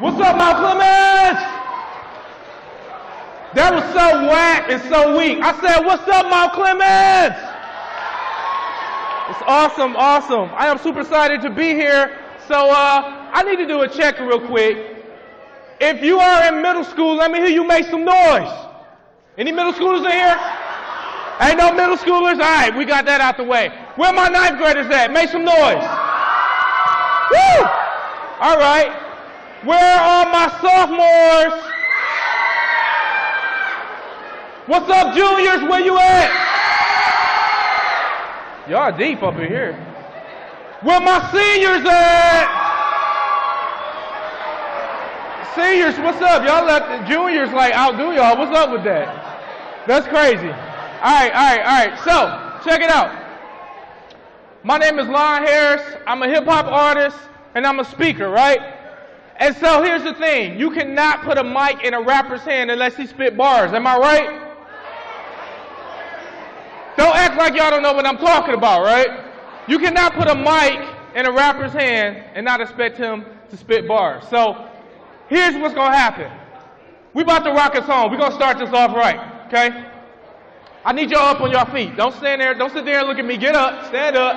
What's up, Mount Clemens? That was so whack and so weak. I said, what's up, Mount Clemens? It's awesome, awesome. I am super excited to be here. So I need to do a check real quick. If you are in middle school, let me hear you make some noise. Any middle schoolers in here? Ain't no middle schoolers? All right, we got that out the way. Where my ninth graders at? Make some noise. Woo! All right. Where are my sophomores? What's up, juniors? Where you at? Y'all deep up in here. Where my seniors at? Seniors, what's up? Y'all let the juniors like outdo y'all. What's up with that? That's crazy. All right. So, check it out. My name is Lon C. I'm a hip-hop artist, and I'm a speaker, right? And so here's the thing. You cannot put a mic in a rapper's hand unless he spit bars. Am I right? Don't act like y'all don't know what I'm talking about, right? You cannot put a mic in a rapper's hand and not expect him to spit bars. So here's what's going to happen. We about to rock a song. We're going to start this off right, okay? I need y'all up on your feet. Don't stand there. Don't sit there and look at me. Get up. Stand up.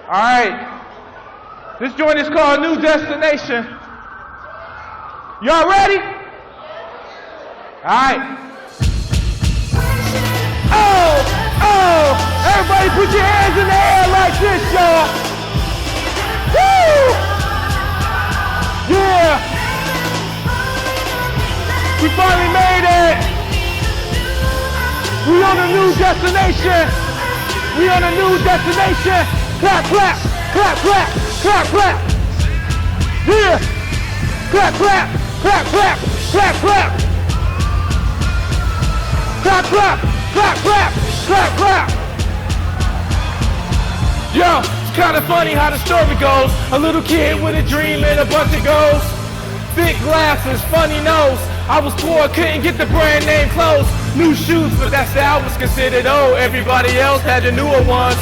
All right. This joint is called New Destination. Y'all ready? All right. Oh, everybody put your hands in the air like this, y'all. Woo! Yeah. We finally made it. We on a new destination. We on a new destination. Clap, clap, clap, clap, clap, clap. Yeah. Clap, clap, clap, clap, clap, clap. Clap, clap, clap, clap, clap, clap. Yo, it's kind of funny how the story goes. A little kid with a dream and a bunch of goals. Thick glasses, funny nose. I was poor, couldn't get the brand name clothes. New shoes, but that style was considered old. Everybody else had the newer ones.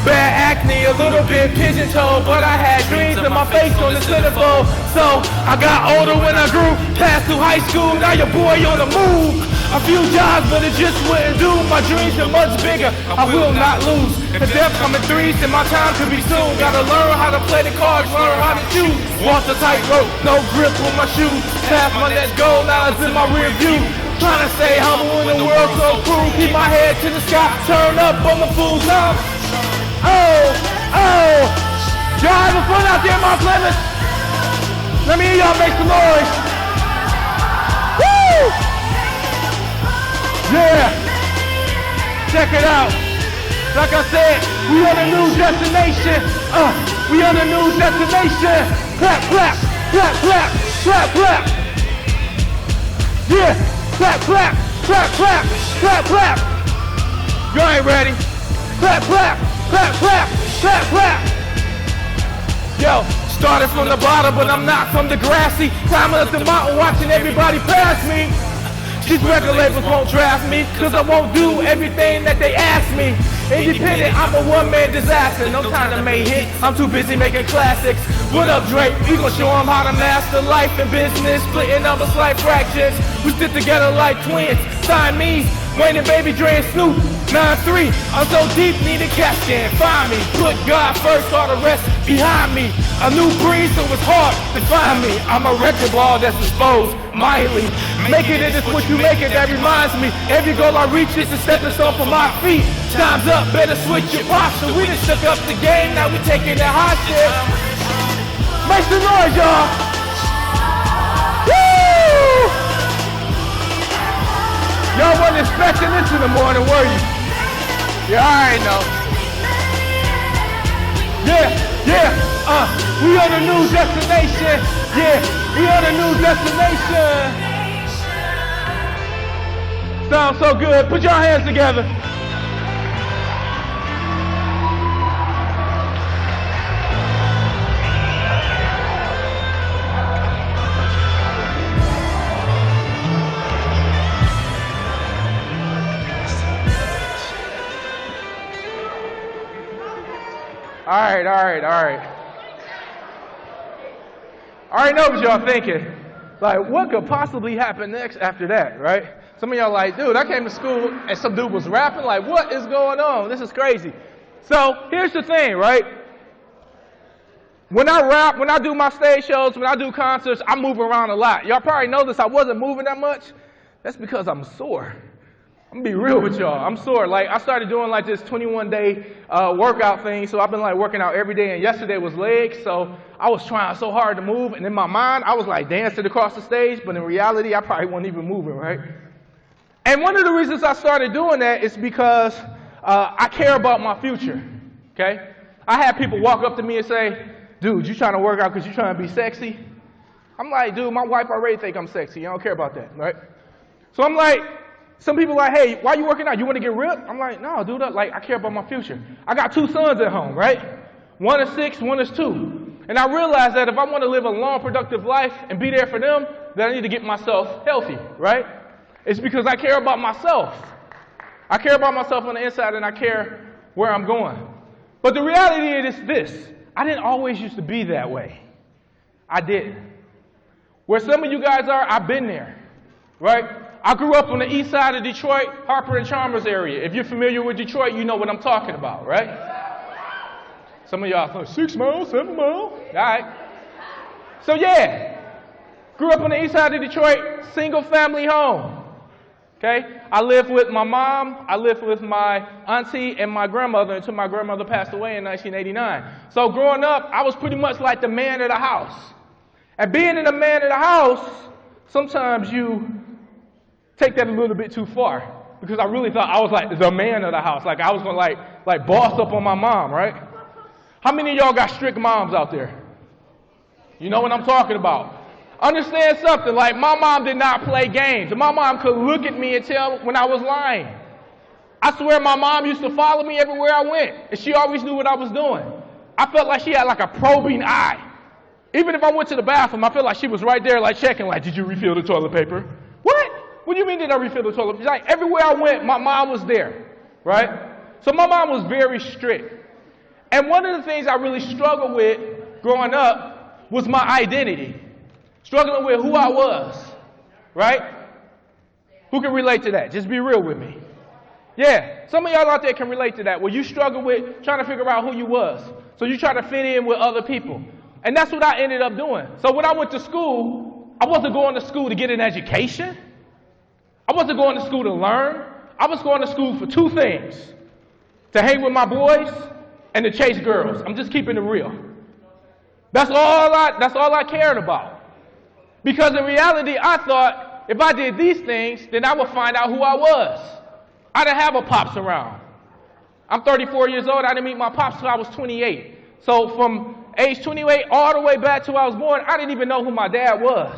Bad acne, a little bit pigeon-toed, but I had dreams and my face on the centerfold. So I got older when I grew, passed through high school, now your boy on the move. A few jobs, but it just wouldn't do. My dreams are much bigger, I will not lose. The death coming threes and my time could be soon. Gotta learn how to play the cards, learn how to choose. Walk the tightrope, no grip with my shoes. Past my next goal, now it's in my rear view. Trying to stay humble when the world's so cruel. Keep my head to the sky, turn up on the full time. Oh, y'all having fun out there, Mount Clemens? Let me hear y'all make some noise. Woo! Yeah, check it out. Like I said, we on a new destination. We on a new destination. Clap, clap, clap, clap, clap, clap. Yeah, clap, clap, clap, clap, clap, clap. Y'all ain't ready. Clap, clap. Clap, clap, clap, clap. Yo, started from the bottom, but I'm not from the grassy. Climbing up the mountain, watching everybody pass me. These record labels won't draft me, cause I won't do everything that they ask me. Independent, I'm a one-man disaster. No time to make hits, I'm too busy making classics. What up, Drake? We gon' show them how to master life and business. Splitting numbers like fractions. We stick together like twins. Siamese, Wayne and Baby Dre and Snoop. 9-3, I'm so deep, need a cat scan. Find me, put God first, all the rest behind me. A new breed, so it's hard to find me. I'm a record ball that's exposed, mildly. Make it is what you make it, that reminds me. Every goal I reach is a stepping stone for my feet. Time's up, better switch your posture. We done shook up the game, now we taking that hot shit. Make some noise, y'all. Woo! Y'all wasn't expecting this in the morning, were you? Yeah, I already know. Yeah, we on a new destination. Yeah, we on a new destination. Sounds so good. Put your hands together. right. I already know what y'all thinking. Like, what could possibly happen next after that, right? Some of y'all like, dude, I came to school and some dude was rapping. Like, what is going on? This is crazy. So here's the thing, right? When I rap, when I do my stage shows, when I do concerts, I move around a lot. Y'all probably noticed I wasn't moving that much. That's because I'm sore. I'm gonna be real with y'all. I'm sore. Like, I started doing like this 21-day workout thing, so I've been like working out every day, and yesterday was legs, so I was trying so hard to move, and in my mind, I was like dancing across the stage, but in reality, I probably wasn't even moving, right? And one of the reasons I started doing that is because I care about my future, okay? I had people walk up to me and say, dude, you trying to work out because you trying to be sexy? I'm like, dude, my wife already think I'm sexy. I don't care about that, right? So I'm like, some people are like, hey, why you working out? You want to get ripped? I'm like, no, dude, like, I care about my future. I got 2 sons at home, right? One is 6, one is 2. And I realized that if I want to live a long, productive life and be there for them, then I need to get myself healthy, right? It's because I care about myself. I care about myself on the inside, and I care where I'm going. But the reality is this. I didn't always used to be that way. I didn't. Where some of you guys are, I've been there, right? I grew up on the east side of Detroit, Harper and Chalmers area. If you're familiar with Detroit, you know what I'm talking about, right? Some of y'all think 6 miles, 7 miles. All right. So yeah, grew up on the east side of Detroit, single family home. Okay? I lived with my mom, I lived with my auntie and my grandmother until my grandmother passed away in 1989. So growing up, I was pretty much like the man of the house. And being the man of the house, sometimes you take that a little bit too far. Because I really thought I was like the man of the house. Like I was going to like boss up on my mom, right? How many of y'all got strict moms out there? You know what I'm talking about. Understand something, like my mom did not play games. My mom could look at me and tell when I was lying. I swear my mom used to follow me everywhere I went, and she always knew what I was doing. I felt like she had like a probing eye. Even if I went to the bathroom, I felt like she was right there like checking, like, did you refill the toilet paper? What? What do you mean did I refill the toilet paper? Like everywhere I went, my mom was there, right? So my mom was very strict. And one of the things I really struggled with growing up was my identity. Struggling with who I was, right? Who can relate to that? Just be real with me. Yeah, some of y'all out there can relate to that, where you struggle with trying to figure out who you was. So you try to fit in with other people. And that's what I ended up doing. So when I went to school, I wasn't going to school to get an education. I wasn't going to school to learn. I was going to school for 2 things. To hang with my boys and to chase girls. I'm just keeping it real. That's all I cared about. Because in reality, I thought if I did these things, then I would find out who I was. I didn't have a pops around. I'm 34 years old. I didn't meet my pops until I was 28. So from age 28 all the way back to when I was born, I didn't even know who my dad was.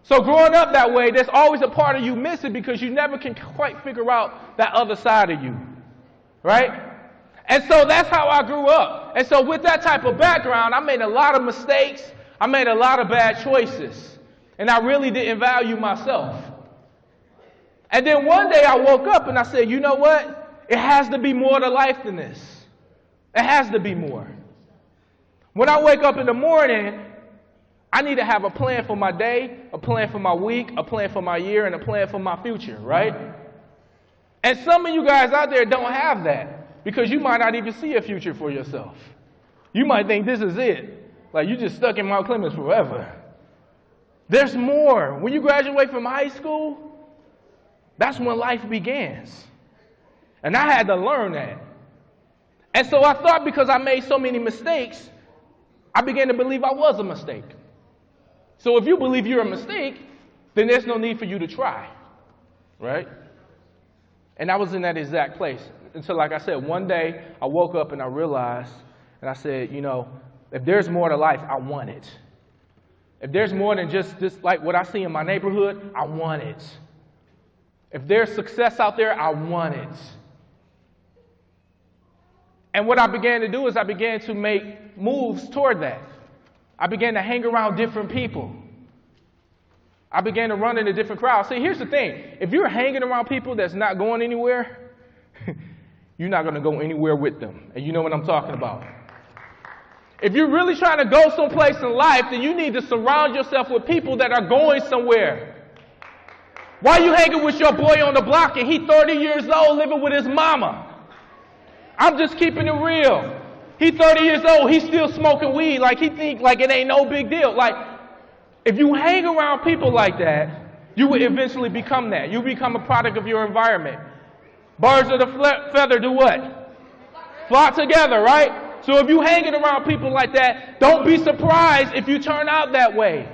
So growing up that way, there's always a part of you missing because you never can quite figure out that other side of you. Right? And so that's how I grew up. And so with that type of background, I made a lot of mistakes. I made a lot of bad choices, and I really didn't value myself. And then one day I woke up and I said, you know what? It has to be more to life than this. It has to be more. When I wake up in the morning, I need to have a plan for my day, a plan for my week, a plan for my year, and a plan for my future, right? And some of you guys out there don't have that because you might not even see a future for yourself. You might think this is it. Like, you just stuck in Mount Clemens forever. There's more. When you graduate from high school, that's when life begins. And I had to learn that. And so I thought because I made so many mistakes, I began to believe I was a mistake. So if you believe you're a mistake, then there's no need for you to try. Right? And I was in that exact place. Until, like I said, one day I woke up and I realized, and I said, you know, if there's more to life, I want it. If there's more than just like what I see in my neighborhood, I want it. If there's success out there, I want it. And what I began to do is I began to make moves toward that. I began to hang around different people. I began to run into different crowds. See, here's the thing. If you're hanging around people that's not going anywhere, you're not going to go anywhere with them. And you know what I'm talking about. If you're really trying to go someplace in life, then you need to surround yourself with people that are going somewhere. Why are you hanging with your boy on the block and he 30 years old living with his mama? I'm just keeping it real. He 30 years old, he's still smoking weed like he think like it ain't no big deal. Like, if you hang around people like that, you will eventually become that. You become a product of your environment. Birds of the feather do what? Flock together, right? So if you hanging around people like that, don't be surprised if you turn out that way.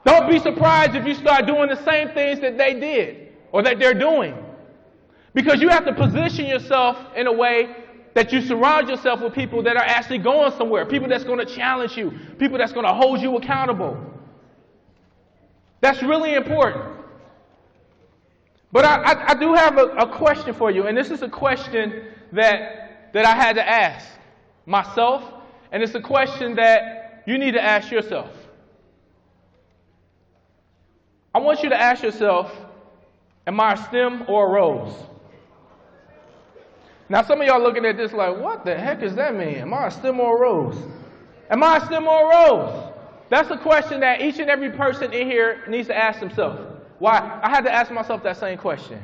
Don't be surprised if you start doing the same things that they did or that they're doing. Because you have to position yourself in a way that you surround yourself with people that are actually going somewhere, people that's going to challenge you, people that's going to hold you accountable. That's really important. But I do have a question for you, and this is a question that I had to ask myself, and it's a question that you need to ask yourself. I want you to ask yourself, am I a stem or a rose? Now, some of y'all looking at this like, what the heck does that mean? Am I a stem or a rose? Am I a stem or a rose? That's a question that each and every person in here needs to ask themselves. Why? I had to ask myself that same question.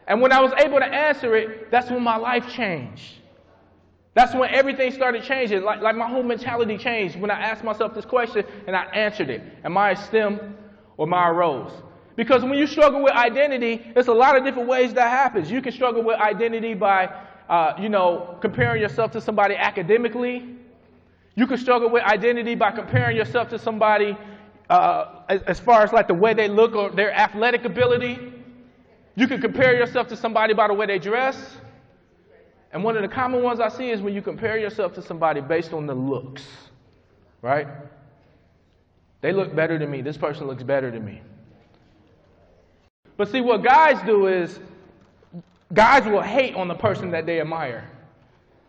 And when I was able to answer it, that's when my life changed. That's when everything started changing. Like my whole mentality changed when I asked myself this question and I answered it. Am I a stem or am I a rose? Because when you struggle with identity, there's a lot of different ways that happens. You can struggle with identity by, comparing yourself to somebody academically. You can struggle with identity by comparing yourself to somebody as far as like the way they look or their athletic ability. You can compare yourself to somebody by the way they dress. And one of the common ones I see is when you compare yourself to somebody based on the looks, right? They look better than me. This person looks better than me. But see, what guys do is guys will hate on the person that they admire.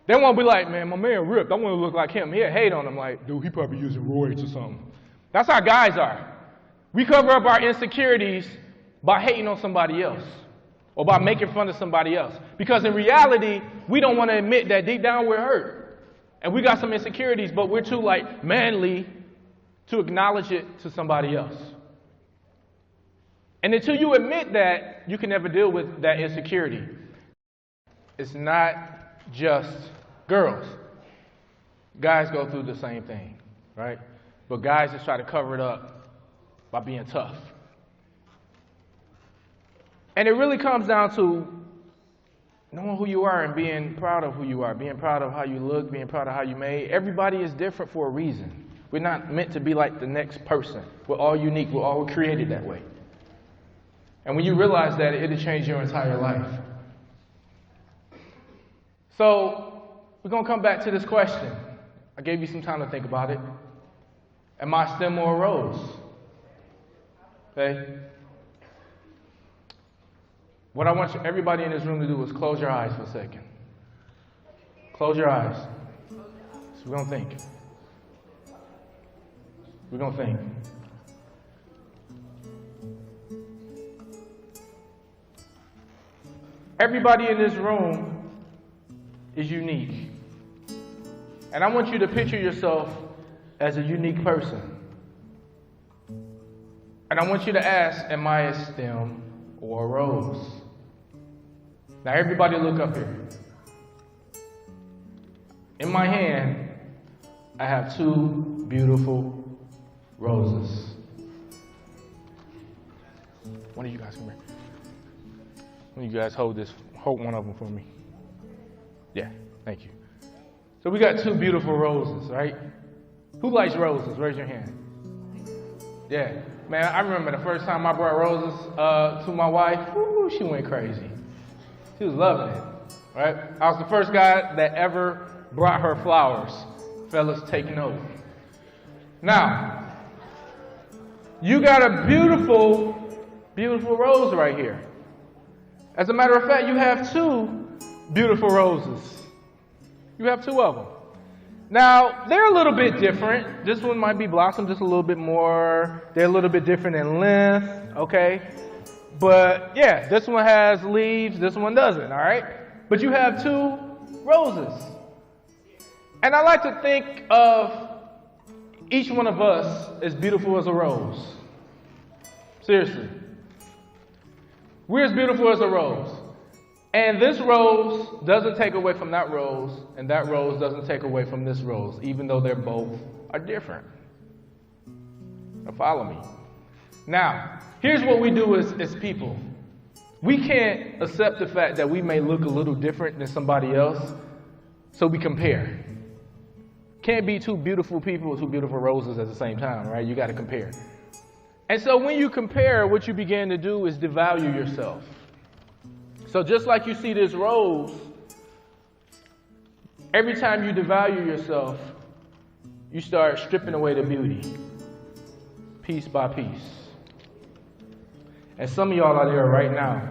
They won't be like, man, my man ripped. I want to look like him. He'll hate on him like, dude, he probably using roids or something. That's how guys are. We cover up our insecurities by hating on somebody else or by making fun of somebody else. Because in reality, we don't want to admit that deep down we're hurt. And we got some insecurities, but we're too like manly to acknowledge it to somebody else. And until you admit that, you can never deal with that insecurity. It's not just girls. Guys go through the same thing, right? But guys just try to cover it up by being tough. And it really comes down to knowing who you are and being proud of who you are, being proud of how you look, being proud of how you made. Everybody is different for a reason. We're not meant to be like the next person. We're all unique. We're all created that way. And when you realize that, it'll change your entire life. So we're going to come back to this question. I gave you some time to think about it. Am I a stem or a rose? Okay? What I want everybody in this room to do is close your eyes for a second. Close your eyes. So we're going to think. We're going to think. Everybody in this room is unique. And I want you to picture yourself as a unique person. And I want you to ask, am I a stem or a rose? Now everybody look up here. In my hand, I have two beautiful roses. One of you guys come here. One of you guys hold one of them for me. Yeah, thank you. So we got two beautiful roses, right? Who likes roses? Raise your hand. Yeah, man, I remember the first time I brought roses to my wife. Woo, she went crazy. She was loving it, right? I was the first guy that ever brought her flowers. Fellas, take note. Now, you got a beautiful, beautiful rose right here. As a matter of fact, you have two beautiful roses. You have two of them. Now, they're a little bit different. This one might be blossomed just a little bit more. They're a little bit different in length, okay? But yeah, this one has leaves, this one doesn't, all right? but you have two roses. And I like to think of each one of us as beautiful as a rose. Seriously. We're as beautiful as a rose. And this rose doesn't take away from that rose, and that rose doesn't take away from this rose, even though they're both are different. Now follow me. Now, here's what we do as people. We can't accept the fact that we may look a little different than somebody else, so we compare. Can't be two beautiful people with two beautiful roses at the same time, right? You got to compare. And so when you compare, what you begin to do is devalue yourself. So just like you see this rose, every time you devalue yourself, you start stripping away the beauty, piece by piece. And some of y'all are there right now.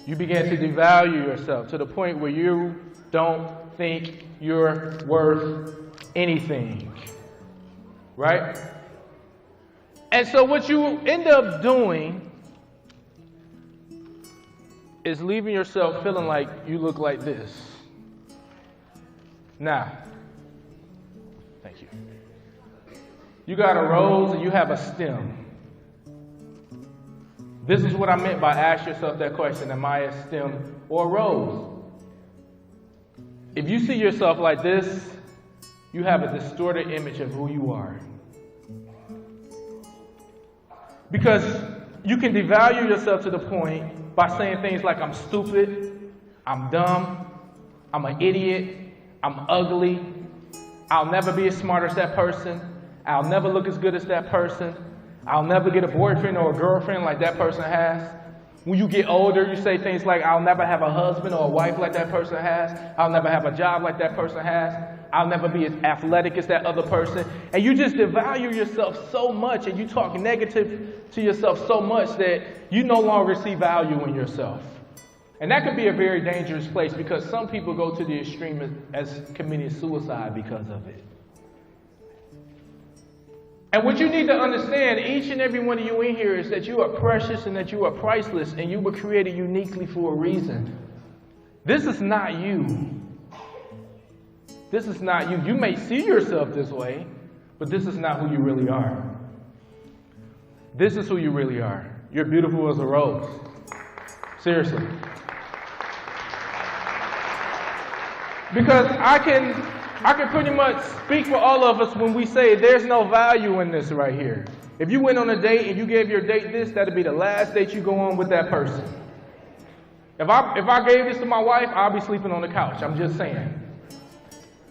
You begin to devalue yourself to the point where you don't think you're worth anything, right? And so what you end up doing is leaving yourself feeling like you look like this. Now, thank you. You got a rose and you have a stem. This is what I meant by ask yourself that question, am I a stem or a rose? If you see yourself like this, you have a distorted image of who you are. Because you can devalue yourself to the point by saying things like, I'm stupid, I'm dumb, I'm an idiot, I'm ugly, I'll never be as smart as that person, I'll never look as good as that person, I'll never get a boyfriend or a girlfriend like that person has. When you get older, you say things like, I'll never have a husband or a wife like that person has. I'll never have a job like that person has. I'll never be as athletic as that other person. And you just devalue yourself so much and you talk negative to yourself so much that you no longer see value in yourself. And that could be a very dangerous place because some people go to the extreme as committing suicide because of it. And what you need to understand, each and every one of you in here, is that you are precious and that you are priceless and you were created uniquely for a reason. This is not you. This is not you. You may see yourself this way, but this is not who you really are. This is who you really are. You're beautiful as a rose. Seriously. Because I can pretty much speak for all of us when we say there's no value in this right here. If you went on a date and you gave your date this, that'd be the last date you go on with that person. If I gave this to my wife, I'll be sleeping on the couch. I'm just saying.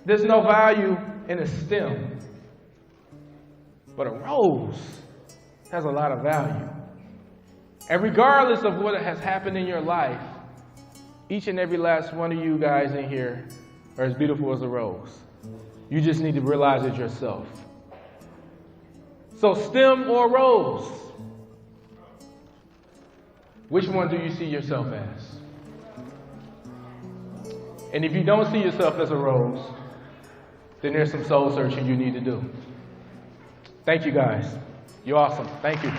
There's no value in a stem. But a rose has a lot of value. And regardless of what has happened in your life, each and every last one of you guys in here are as beautiful as a rose. You just need to realize it yourself. So stem or rose? Which one do you see yourself as? And if you don't see yourself as a rose, then there's some soul searching you need to do. Thank you guys. You're awesome. Thank you.